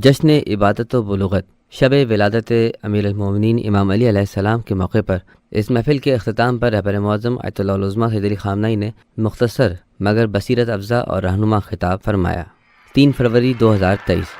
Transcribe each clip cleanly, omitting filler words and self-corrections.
جشن عبادت و بلوغت شب ولادت امیر المومنین امام علی علیہ السلام کے موقع پر اس محفل کے اختتام پر رہبر معظم آیت اللہ العظمیٰ سید علی خامنہئی نے مختصر مگر بصیرت افزا اور رہنما خطاب فرمایا۔ 3 فروری 2023۔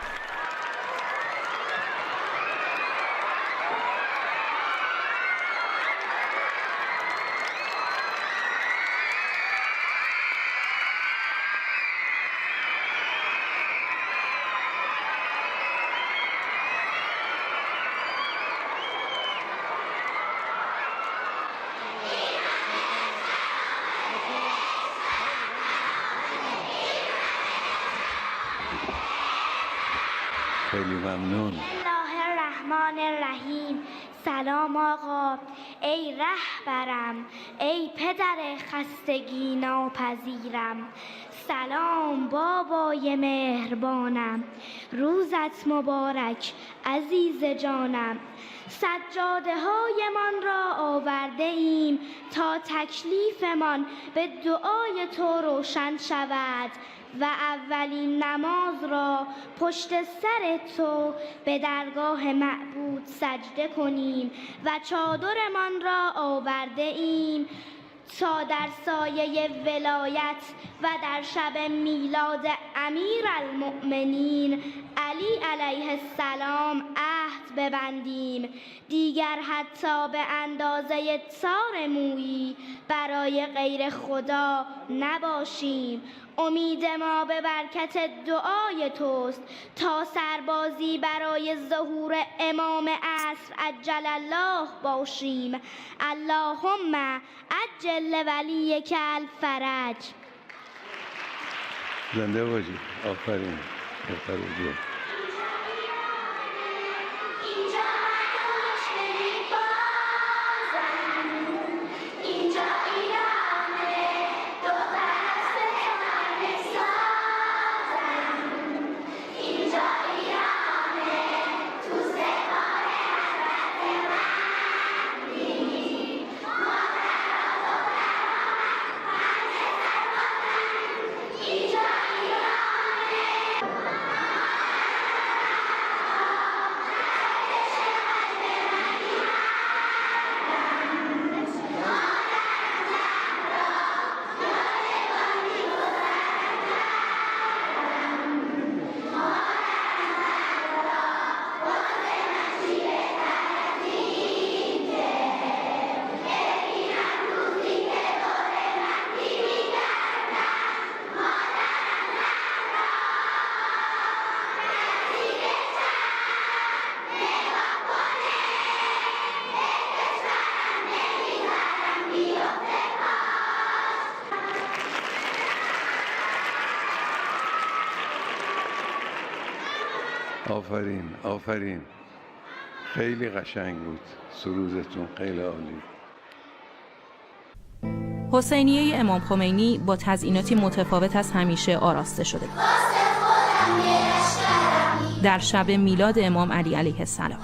خیلی ممنون. بسم الله الرحمن الرحیم. سلام آقا، ای رهبرم، ای پدر خستگی ناپذیرم. سلام بابای مهربانم، روزت مبارک عزیز جانم. سجاده هایمان را آورده ایم تا تکلیفمان به دعای تو روشن شود و اولین نماز را پشت سر تو به درگاه معبود سجده کنیم و چادرمان را آورده ایم تا در سایه ولایت و در شب میلاد امیر المؤمنین علی علیه السلام عهد ببندیم، دیگر حتی به اندازه تار مویی برای غیر خدا نباشیم. امید ما به برکت دعای توست تا سربازی برای ظهور امام عصر عجل الله باشیم. اللهم عجل ولیک الفرج. زنده باشید. آفرین. آفرین. آفرین. آفرین. خیلی قشنگ بود. سرودتون خیلی عالی. حسینیه امام خمینی با تزییناتی متفاوت از همیشه آراسته شده بود. در شب میلاد امام علی علیه السلام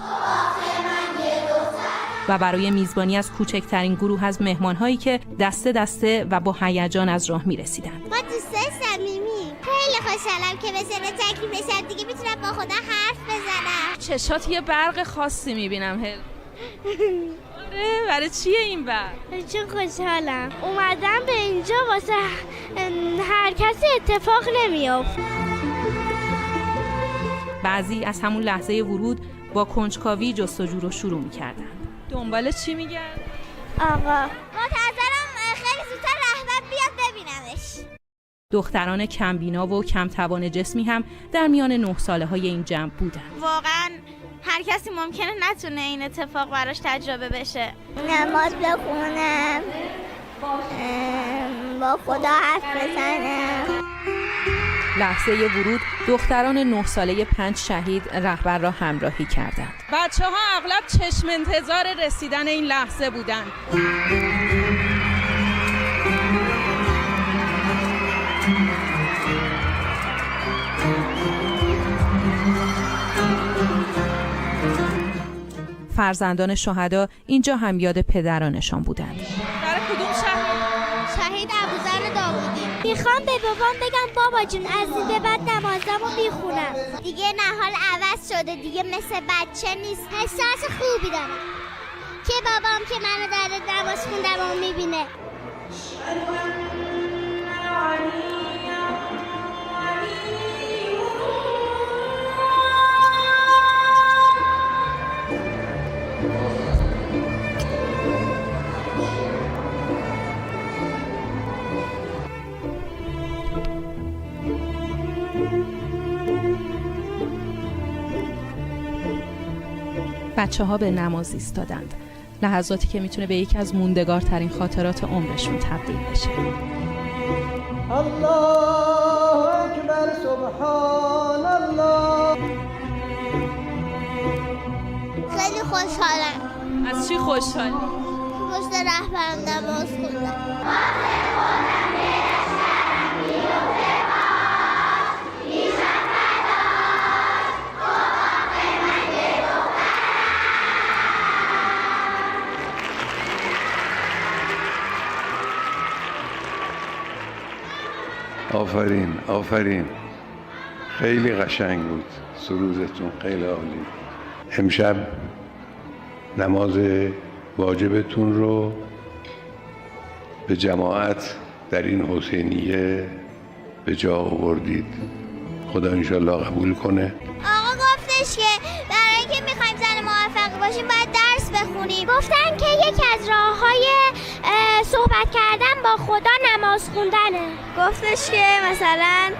و برای میزبانی از کوچکترین گروه از مهمان‌هایی که دسته دسته و با هیجان از راه می‌رسیدند. ما دوستای صمیمی خیلی خوشحالم که به سر تکلیف شب دیگه میتونم با خدا حرف بزنم. چشات یه برق خاصی میبینم هل. آره، برای چیه این برق؟ چون خوشحالم اومدم به اینجا، واسه هر کسی اتفاق نمیافت. بعضی از همون لحظه ورود با کنجکاوی جستجو رو شروع می‌کردند. دنبال چی میگن؟ آقا منتظرم خیلی زودتر رهبر بیاد ببینمش. دختران کمبینا و کمتوان جسمی هم در میان 9 ساله‌های این جمع بودند. واقعا هر کسی ممکنه نتونه این اتفاق براش تجربه بشه. نماز بخونم، با خدا حرف بزنم. لحظه ورود دختران 9 ساله 5 شهید رهبر را همراهی کردند. بچه‌ها اغلب چشم انتظار رسیدن این لحظه بودند. فرزندان شهدا اینجا هم یاد پدرانشان بودند. در کدوم شهر؟ شهید ابوذر داوودی. میخوام به بابام بگم بابا جون از این به بعد نمازمو میخونم. دیگه نهال عوض شده، دیگه مثل بچه نیست. احساس خوبی دارم که بابام که منو داره نماز خوندم میبینه. بچه ها به نماز ایستادند، لحظاتی که میتونه به یکی از موندگارترین خاطرات عمرشون تبدیل بشه. الله اکبر سبحان الله. خیلی خوشحالم. از چی خوشحالی؟ پشت رهبرم نماز خوندم. آفرین آفرین، خیلی قشنگ بود سرودتون، خیلی عالی. امشب نماز واجبتون رو به جماعت در این حسینیه به جا آوردید. خدا انشالله قبول کنه. آقا گفتش که برای اینکه میخوایم زن موفق باشیم باید درس بخونیم. گفتن که یکی از راه‌های صحبت کردن با خدا نماز خوندنه. گفتش که مثلا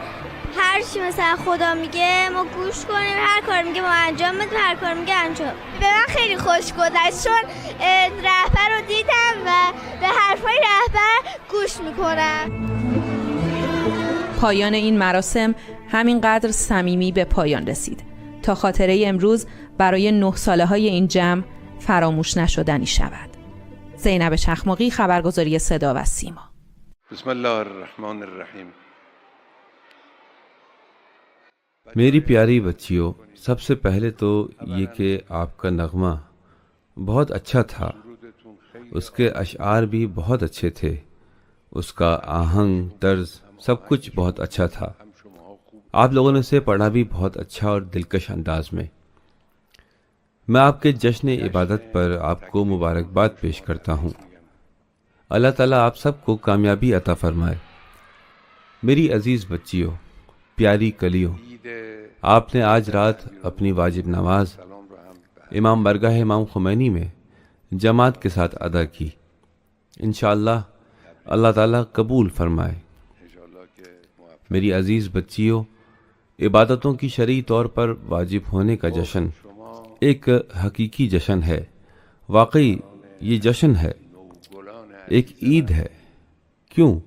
هر چی مثلا خدا میگه ما گوش کنیم، هر کار میگه ما انجام بدیم، هر کار میگه انجام. به من خیلی خوش گذشت چون رهبر رو دیدم و به حرفای رهبر گوش میکنم. پایان این مراسم همینقدر صمیمی به پایان رسید تا خاطره امروز برای 9 ساله های این جمع فراموش نشدنی شود. زینب چخماقی، خبرگزاری صدا و سیما. بسم الله الرحمن الرحیم. میری پیاری بچیوں، سب سے پہلے تو یہ کہ آپ کا نغمہ بہت اچھا تھا، اس کے اشعار بھی بہت اچھے تھے، اس کا آہنگ، طرز، سب کچھ بہت اچھا تھا۔ آپ لوگوں نے اسے پڑھا بھی بہت اچھا اور دلکش انداز میں۔ میں آپ کے جشن عبادت پر آپ کو مبارکباد پیش کرتا ہوں۔ اللہ تعالیٰ آپ سب کو کامیابی عطا فرمائے۔ میری عزیز بچیوں، پیاری کلیوں، آپ نے آج رات اپنی واجب نماز امام برگاہ امام خمینی میں جماعت کے ساتھ ادا کی۔ انشاءاللہ اللہ تعالیٰ قبول فرمائے۔ میری عزیز بچیوں، عبادتوں کی شرعی طور پر واجب ہونے کا جشن ایک حقیقی جشن ہے۔ واقعی یہ جشن ہے، ایک عید ہے۔ کیوں؟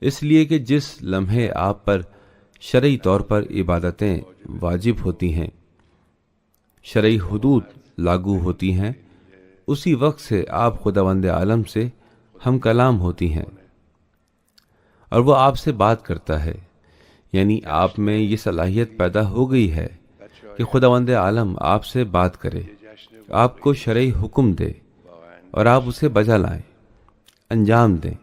اس لیے کہ جس لمحے آپ پر شرعی طور پر عبادتیں واجب ہوتی ہیں، شرعی حدود لاگو ہوتی ہیں، اسی وقت سے آپ خداوند عالم سے ہم کلام ہوتی ہیں اور وہ آپ سے بات کرتا ہے۔ یعنی آپ میں یہ صلاحیت پیدا ہو گئی ہے کہ خداوند عالم آپ سے بات کرے، آپ کو شرعی حکم دے اور آپ اسے بجا لائیں، انجام دیں۔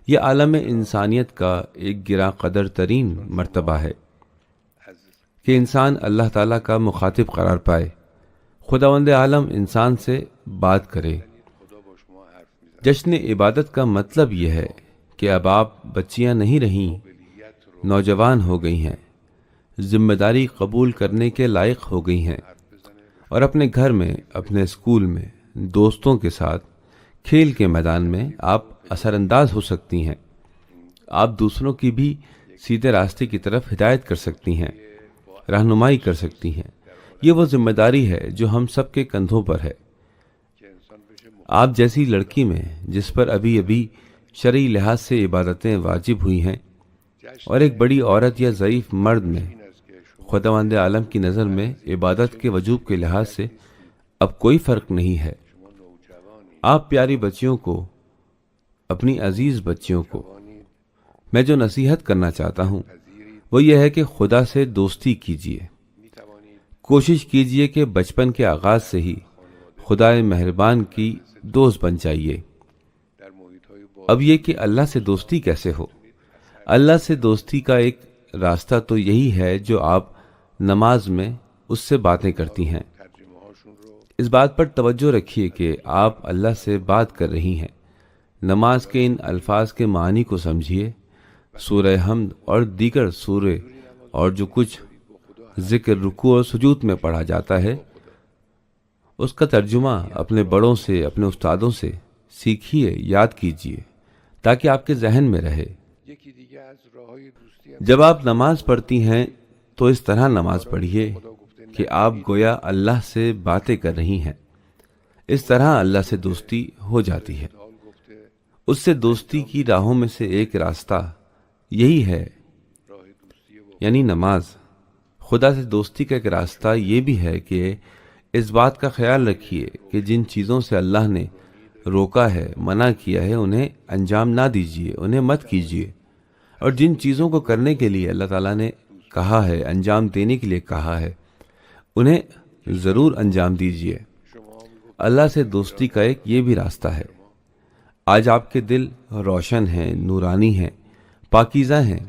یہ عالم انسانیت کا ایک گراں قدر ترین مرتبہ ہے کہ انسان اللہ تعالیٰ کا مخاطب قرار پائے، خداوند عالم انسان سے بات کرے۔ جشن عبادت کا مطلب یہ ہے کہ اب آپ بچیاں نہیں رہیں، نوجوان ہو گئی ہیں، ذمہ داری قبول کرنے کے لائق ہو گئی ہیں، اور اپنے گھر میں، اپنے اسکول میں، دوستوں کے ساتھ، کھیل کے میدان میں آپ اثر انداز ہو سکتی ہیں۔ آپ دوسروں کی بھی سیدھے راستے کی طرف ہدایت کر سکتی ہیں، رہنمائی کر سکتی ہیں۔ یہ وہ ذمہ داری ہے جو ہم سب کے کندھوں پر ہے۔ آپ جیسی لڑکی میں جس پر ابھی ابھی شرعی لحاظ سے عبادتیں واجب ہوئی ہیں، اور ایک بڑی عورت یا ضعیف مرد میں خداوند عالم کی نظر میں عبادت کے وجوب کے لحاظ سے اب کوئی فرق نہیں ہے۔ آپ پیاری بچیوں کو، اپنی عزیز بچیوں کو میں جو نصیحت کرنا چاہتا ہوں وہ یہ ہے کہ خدا سے دوستی کیجیے۔ کوشش کیجیے کہ بچپن کے آغاز سے ہی خدائے مہربان کی دوست بن جائیے۔ اب یہ کہ اللہ سے دوستی کیسے ہو؟ اللہ سے دوستی کا ایک راستہ تو یہی ہے جو آپ نماز میں اس سے باتیں کرتی ہیں۔ اس بات پر توجہ رکھیے کہ آپ اللہ سے بات کر رہی ہیں۔ نماز کے ان الفاظ کے معنی کو سمجھیے۔ سورہ حمد اور دیگر سورے اور جو کچھ ذکر رکوع اور سجود میں پڑھا جاتا ہے اس کا ترجمہ اپنے بڑوں سے، اپنے استادوں سے سیکھیے، یاد کیجیے تاکہ آپ کے ذہن میں رہے۔ جب آپ نماز پڑھتی ہیں تو اس طرح نماز پڑھیے کہ آپ گویا اللہ سے باتیں کر رہی ہیں۔ اس طرح اللہ سے دوستی ہو جاتی ہے۔ اس سے دوستی کی راہوں میں سے ایک راستہ یہی ہے، یعنی نماز۔ خدا سے دوستی کا ایک راستہ یہ بھی ہے کہ اس بات کا خیال رکھیے کہ جن چیزوں سے اللہ نے روکا ہے، منع کیا ہے، انہیں انجام نہ دیجیے، انہیں مت کیجیے، اور جن چیزوں کو کرنے کے لیے اللہ تعالیٰ نے کہا ہے، انجام دینے کے لیے کہا ہے، انہیں ضرور انجام دیجیے۔ اللہ سے دوستی کا ایک یہ بھی راستہ ہے۔ آج آپ کے دل روشن ہیں، نورانی ہیں، پاکیزہ ہیں۔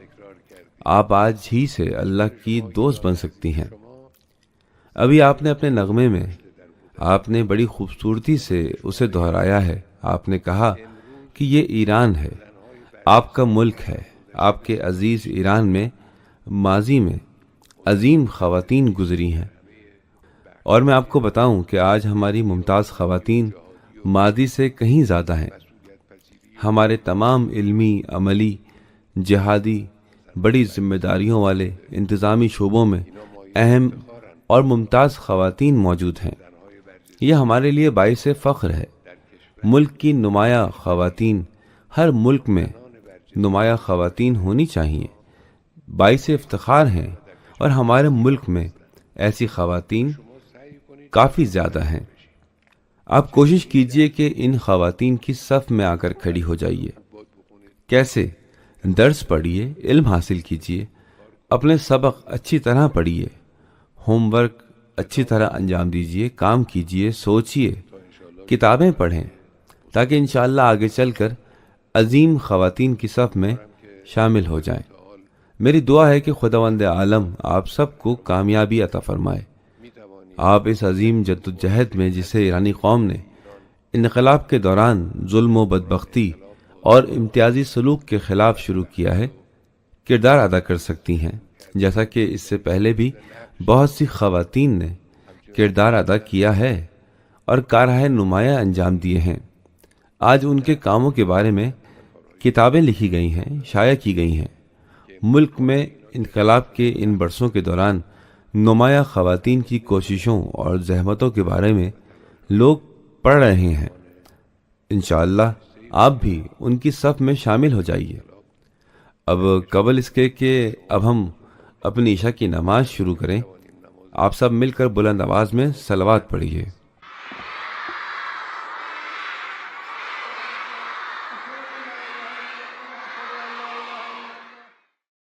آپ آج ہی سے اللہ کی دوست بن سکتی ہیں۔ ابھی آپ نے اپنے نغمے میں آپ نے بڑی خوبصورتی سے اسے دہرایا ہے۔ آپ نے کہا کہ یہ ایران ہے، آپ کا ملک ہے۔ آپ کے عزیز ایران میں ماضی میں عظیم خواتین گزری ہیں، اور میں آپ کو بتاؤں کہ آج ہماری ممتاز خواتین ماضی سے کہیں زیادہ ہیں۔ ہمارے تمام علمی، عملی، جہادی، بڑی ذمہ داریوں والے انتظامی شعبوں میں اہم اور ممتاز خواتین موجود ہیں۔ یہ ہمارے لیے باعث فخر ہے۔ ملک کی نمایاں خواتین، ہر ملک میں نمایاں خواتین ہونی چاہیے، باعث افتخار ہیں، اور ہمارے ملک میں ایسی خواتین کافی زیادہ ہیں۔ آپ کوشش کیجئے کہ ان خواتین کی صف میں آ کر کھڑی ہو جائیے۔ کیسے؟ درس پڑھیے، علم حاصل کیجئے، اپنے سبق اچھی طرح پڑھیے، ہوم ورک اچھی طرح انجام دیجئے، کام کیجئے، سوچئے، کتابیں پڑھیں، تاکہ انشاءاللہ آگے چل کر عظیم خواتین کی صف میں شامل ہو جائیں۔ میری دعا ہے کہ خداوند عالم آپ سب کو کامیابی عطا فرمائے۔ آپ اس عظیم جدوجہد میں جسے ایرانی قوم نے انقلاب کے دوران ظلم و بدبختی اور امتیازی سلوک کے خلاف شروع کیا ہے، کردار ادا کر سکتی ہیں، جیسا کہ اس سے پہلے بھی بہت سی خواتین نے کردار ادا کیا ہے اور کارہائے نمایاں انجام دیے ہیں۔ آج ان کے کاموں کے بارے میں کتابیں لکھی گئی ہیں، شائع کی گئی ہیں۔ ملک میں انقلاب کے ان برسوں کے دوران نمایاں خواتین کی کوششوں اور زحمتوں کے بارے میں لوگ پڑھ رہے ہیں۔ انشاءاللہ آپ بھی ان کی صف میں شامل ہو جائیے۔ اب قبل اس کے کہ اب ہم اپنی عشاء کی نماز شروع کریں، آپ سب مل کر بلند آواز میں صلوات پڑھیے۔